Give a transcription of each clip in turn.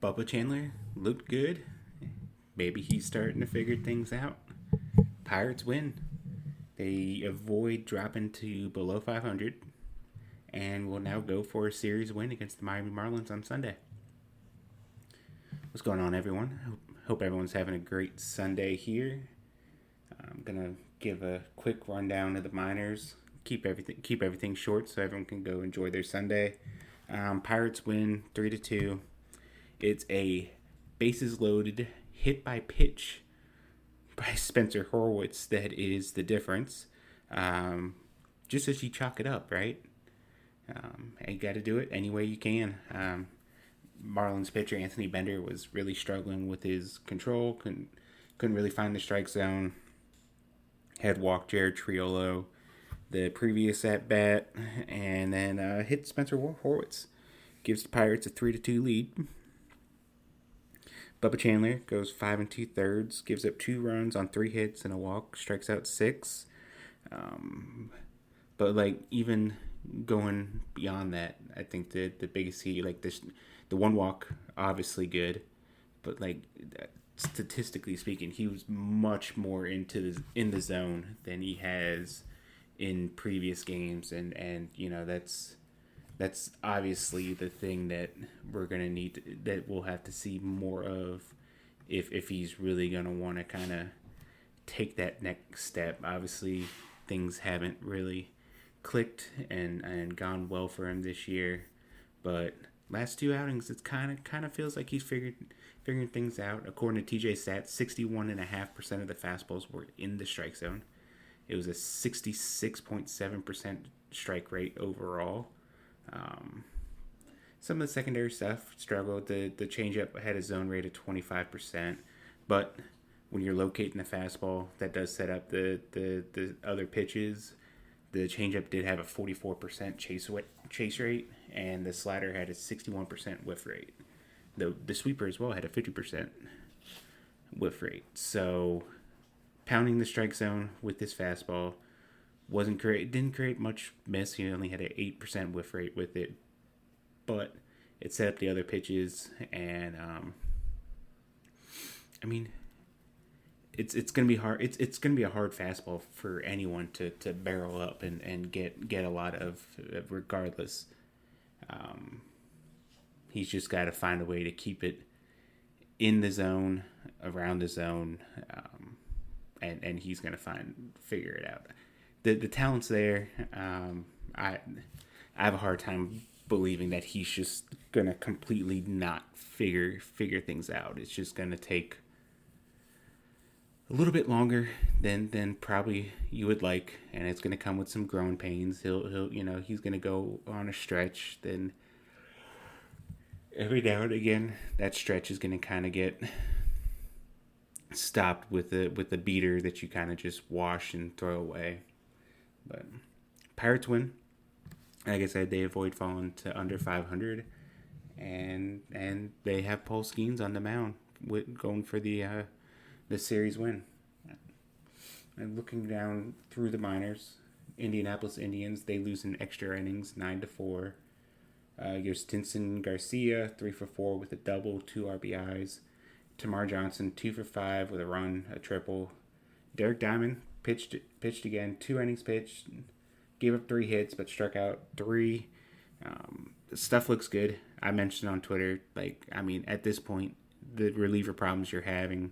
Bubba Chandler looked good. Maybe he's starting to figure things out. Pirates win. They avoid dropping to below 500 and will now go for a series win against the Miami Marlins on Sunday. What's going on, everyone? Hope everyone's having a great Sunday here. I'm gonna give a quick rundown of the minors. Keep everything short so everyone can go enjoy their Sunday. Pirates win 3-2. It's a bases loaded hit by pitch by Spencer Horwitz that is the difference. Just as you chalk it up, right? You got to do it any way you can. Marlins pitcher Anthony Bender was really struggling with his control. Couldn't really find the strike zone. Had walked Jared Triolo the previous at bat, and then hit Spencer Horwitz. Gives the Pirates a 3-2 lead. Bubba Chandler goes 5 2/3, gives up 2 runs on 3 hits and a walk, strikes out 6. But even going beyond that, I think the biggest key, the 1 walk, obviously good, but statistically speaking, he was much more in the zone than he has in previous games, and that's obviously the thing that we're gonna need that we'll have to see more of if he's really gonna want to kind of take that next step. Obviously, things haven't really clicked and gone well for him this year, but last 2 outings, it's kind of feels like he's figuring things out. According to TJ Stats, 61.5% of the fastballs were in the strike zone. It was a 66.7% strike rate overall. Some of the secondary stuff struggled. The changeup had a zone rate of 25%, but when you're locating the fastball, that does set up the other pitches. The changeup did have a 44% chase rate, and the slider had a 61% whiff rate. The sweeper as well had a 50% whiff rate. So pounding the strike zone with this fastball didn't create much miss. He only had an 8% whiff rate with it, but it set up the other pitches, and it's gonna be hard. It's gonna be a hard fastball for anyone to barrel up and get a lot of, regardless. He's just got to find a way to keep it in the zone, around the zone, and he's gonna figure it out. The talent's there. I have a hard time believing that he's just gonna completely not figure things out. It's just gonna take a little bit longer than probably you would like, and it's gonna come with some growing pains. He's gonna go on a stretch. Then every now and again, that stretch is gonna kind of get stopped with the beater that you kind of just wash and throw away. But Pirates win. Like I said, they avoid falling to under 500, and they have Paul Skenes on the mound going for the series win. And looking down through the minors, Indianapolis Indians, they lose in extra innings 9-4. Stinson Garcia 3-for-4 with a double, 2 RBIs. Tamar Johnson 2-for-5 with a run, a triple. Derek Diamond pitched again, 2 innings pitched, gave up 3 hits but struck out 3. The stuff looks good. I mentioned on Twitter, at this point, the reliever problems you're having,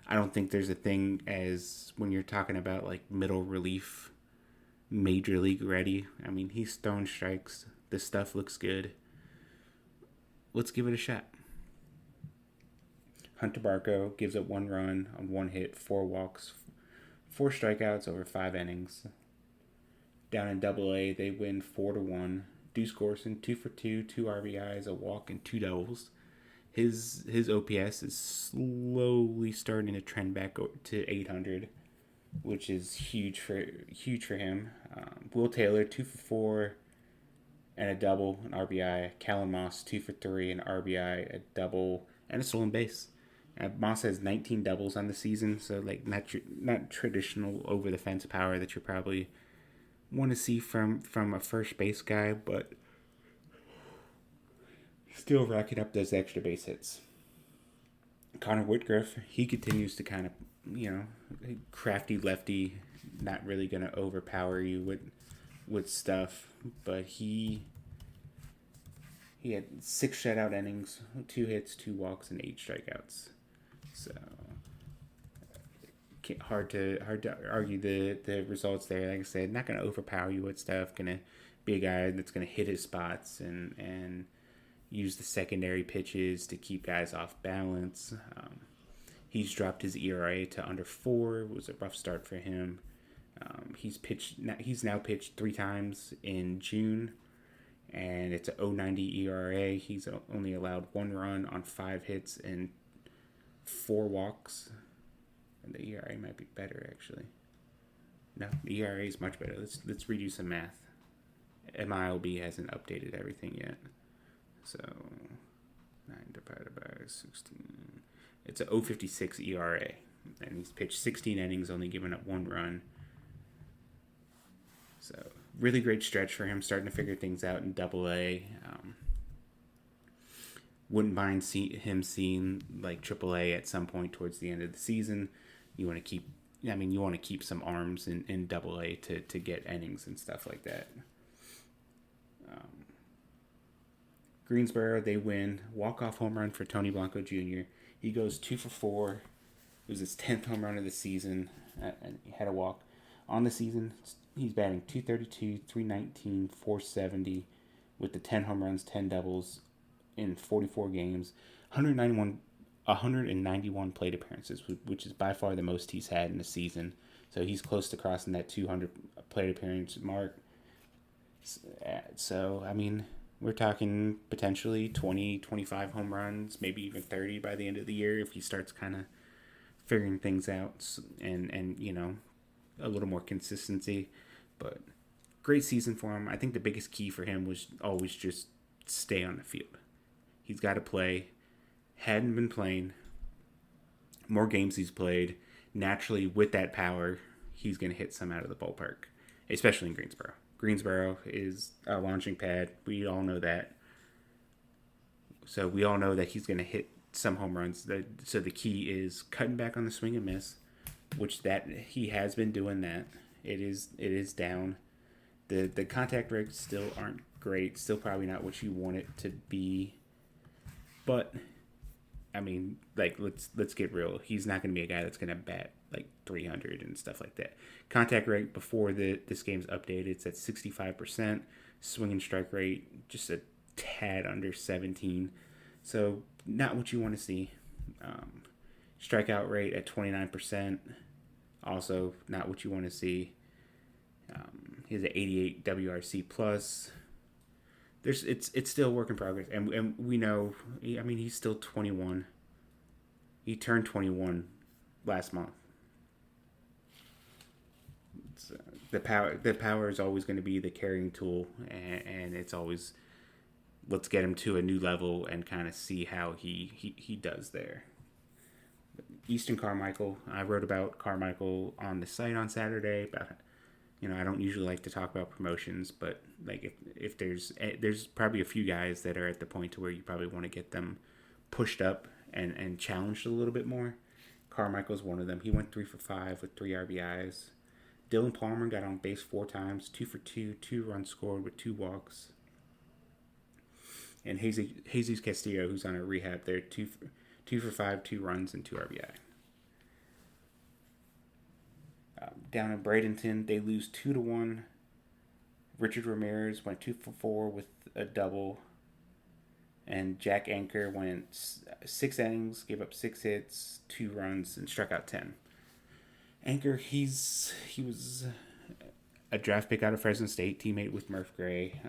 I don't think there's a thing as when you're talking about middle relief, major league ready. He's throwing strikes. The stuff looks good. Let's give it a shot. Hunter Barco gives up 1 run on 1 hit, 4 walks, 4 strikeouts over 5 innings. Down in AA, they win 4-1. Duce Gourson 2-for-2, 2 RBIs, a walk, and 2 doubles. His OPS is slowly starting to trend back to 800, which is huge for him. Will Taylor 2-for-4 and a double, an RBI. Callum Moss 2-for-3, an RBI, a double, and a stolen base. Moss has 19 doubles on the season, so not traditional over the fence power that you probably want to see from a first base guy, but Still racking up those extra base hits. Connor Whitgriff, he continues to kind of, crafty lefty, not really going to overpower you with stuff, but he had 6 shutout innings, 2 hits, 2 walks, and 8 strikeouts. So hard to argue the results there. Like I said, not going to overpower you with stuff. Going to be a guy that's going to hit his spots and use the secondary pitches to keep guys off balance. He's dropped his ERA to under 4. It was a rough start for him. He's now pitched 3 times in June, and it's a 0.90 ERA. He's only allowed 1 run on 5 hits and 4 walks. And the ERA might be better, actually. No, the ERA is much better. Let's redo some math. MILB hasn't updated everything yet. So 9 divided by 16. It's a 0.56 ERA, and he's pitched 16 innings, only giving up 1 run. So really great stretch for him, starting to figure things out in Double-A. Wouldn't mind him seeing like Triple-A at some point towards the end of the season. You want to keep some arms in Double-A to get innings and stuff like that. Greensboro, they win. Walk-off home run for Tony Blanco Jr. He goes 2 for 4. It was his 10th home run of the season, and he had a walk. On the season, he's batting .232, .319, .470 with the 10 home runs, 10 doubles in 44 games, 191 plate appearances, which is by far the most he's had in a season. So he's close to crossing that 200 plate appearance mark. So, we're talking potentially 20, 25 home runs, maybe even 30 by the end of the year if he starts kind of figuring things out and a little more consistency. But great season for him. I think the biggest key for him was always just stay on the field. He's got to play. Hadn't been playing. More games he's played. Naturally, with that power, he's going to hit some out of the ballpark, especially in Greensboro. Greensboro is a launching pad. We all know that. So we all know that he's going to hit some home runs. So the key is cutting back on the swing and miss, which that he has been doing that. It is down. The contact rates still aren't great. Still probably not what you want it to be. But let's get real. He's not going to be a guy that's going to bat like 300 and stuff like that. Contact rate before this game's updated, it's at 65%. Swing and strike rate just a tad under 17. So not what you want to see. Strikeout rate at 29%. Also not what you want to see. He's at 88 WRC plus. It's still a work in progress, and we know. He's still 21. He turned 21 last month. The power is always going to be the carrying tool, and it's always let's get him to a new level and kind of see how he does there. Easton Carmichael, I wrote about Carmichael on the site on Saturday. About I don't usually like to talk about promotions, but like if there's probably a few guys that are at the point to where you probably want to get them pushed up and challenged a little bit more. Carmichael's one of them. He went 3 for 5 with 3 RBIs. Dylan Palmer got on base 4 times, 2 for 2, 2 runs scored with 2 walks. And Jesus Castillo, who's on a rehab there, 2 for 5, 2 runs and 2 RBI. Down in Bradenton, they lose 2-1. Richard Ramirez went 2 for 4 with a double. And Jack Anker went 6 innings, gave up 6 hits, 2 runs, and struck out 10. Anker, he was a draft pick out of Fresno State, teammate with Murph Gray.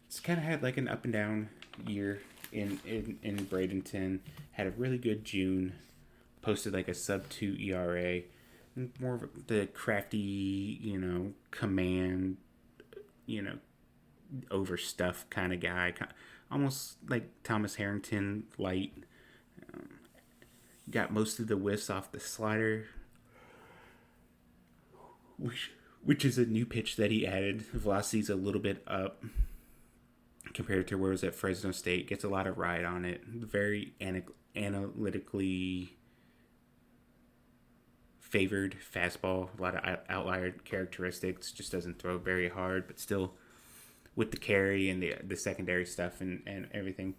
It's kind of had like an up and down year in Bradenton. Had a really good June. Posted like a sub-2 ERA. More of the crafty, command, overstuff kind of guy. Almost like Thomas Harrington light. Got most of the whiffs off the slider. Which is a new pitch that he added. Velocity's a little bit up. compared to where it was at Fresno State. Gets a lot of ride on it. Very analytically favored fastball. A lot of outlier characteristics. Just doesn't throw very hard, but still with the carry and the secondary stuff and everything.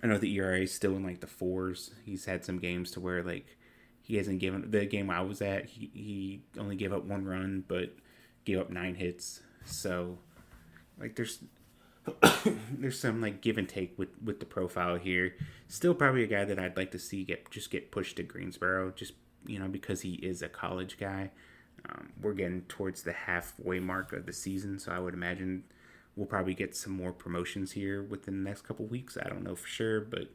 I know the ERA is still in like the fours. He's had some games to where like he hasn't given, the game I was at, he only gave up 1 run, but gave up 9 hits. So like there's some like give and take with the profile here. Still probably a guy that I'd like to see get pushed to Greensboro, just because he is a college guy. We're getting towards the halfway mark of the season, so I would imagine we'll probably get some more promotions here within the next couple weeks. I don't know for sure, but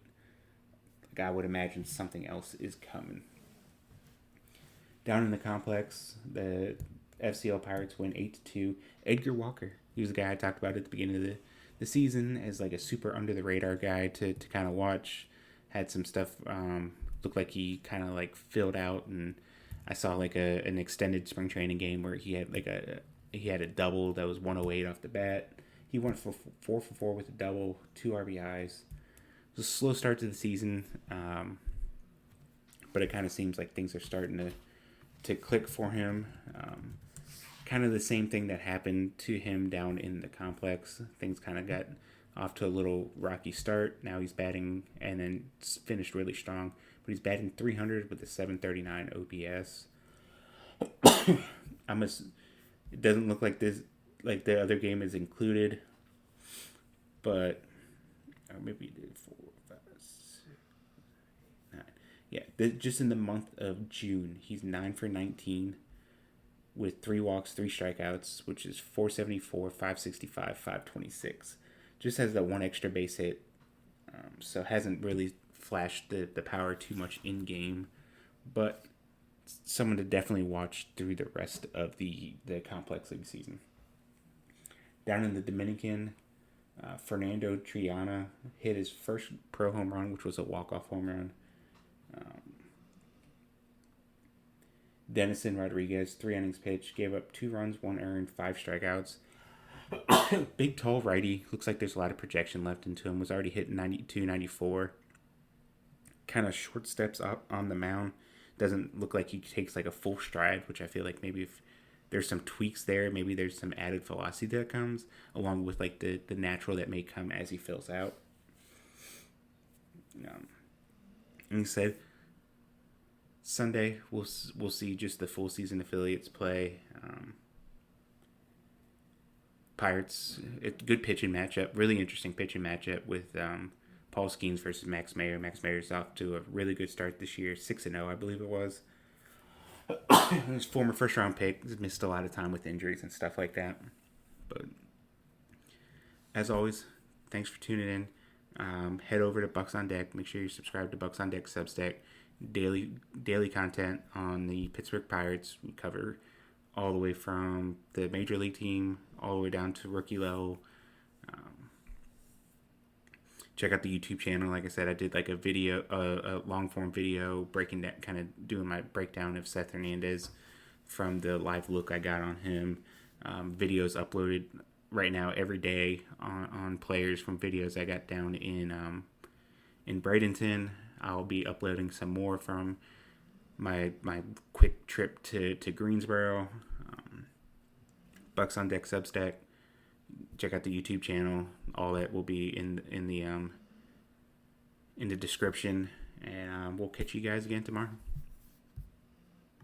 like I would imagine something else is coming. Down in the complex, the FCL Pirates win 8-2. Edgar Walker, he was the guy I talked about at the beginning of the season as like a super under the radar guy to kind of watch. Had some stuff, looked like he kind of like filled out, and I saw like an extended spring training game where he had a double that was 108 off the bat. He went for 4 for 4 with a double, 2 RBIs. It was a slow start to the season, but it kind of seems like things are starting to click for him. Kind of the same thing that happened to him down in the complex. Things kind of got off to a little rocky start. Now he's batting, and then finished really strong. But he's batting 300 with a 739 OPS. It doesn't look like the other game is included, but or maybe 4, 5, 6, 9. Yeah, just in the month of June, he's 9 for 19 with 3 walks, 3 strikeouts, which is 474, 565, 526. Just has that 1 extra base hit, so hasn't really flashed the power too much in game, but someone to definitely watch through the rest of the complex league season. Down in the Dominican, Fernando Triana hit his first pro home run, which was a walk-off home run. Denison Rodriguez, 3 innings pitched, gave up 2 runs, 1 earned, 5 strikeouts. Big, tall righty. Looks like there's a lot of projection left into him. Was already hitting 92, 94. Kind of short steps up on the mound. Doesn't look like he takes like a full stride, which I feel like maybe if there's some tweaks there, maybe there's some added velocity that comes along with like the natural that may come as he fills out. And he said Sunday we'll see just the full season affiliates play. Pirates, good pitching matchup, really interesting pitching matchup with Paul Skenes versus Max Meyer. Max Meyer's off to a really good start this year, 6-0, I believe it was. His former first-round pick. He's missed a lot of time with injuries and stuff like that. But as always, thanks for tuning in. Head over to Bucks on Deck. Make sure you subscribe to Bucks on Deck Substack. Daily content on the Pittsburgh Pirates. We cover all the way from the major league team all the way down to rookie level. Check out the YouTube channel. Like I said, I did like a video, a long form video breaking that, kind of doing my breakdown of Seth Hernandez from the live look I got on him. Videos uploaded right now every day on players from videos I got down in Bradenton. I'll be uploading some more from my quick trip to Greensboro. Bucks on Deck Substack. Check out the YouTube channel. All that will be in the description, and we'll catch you guys again tomorrow.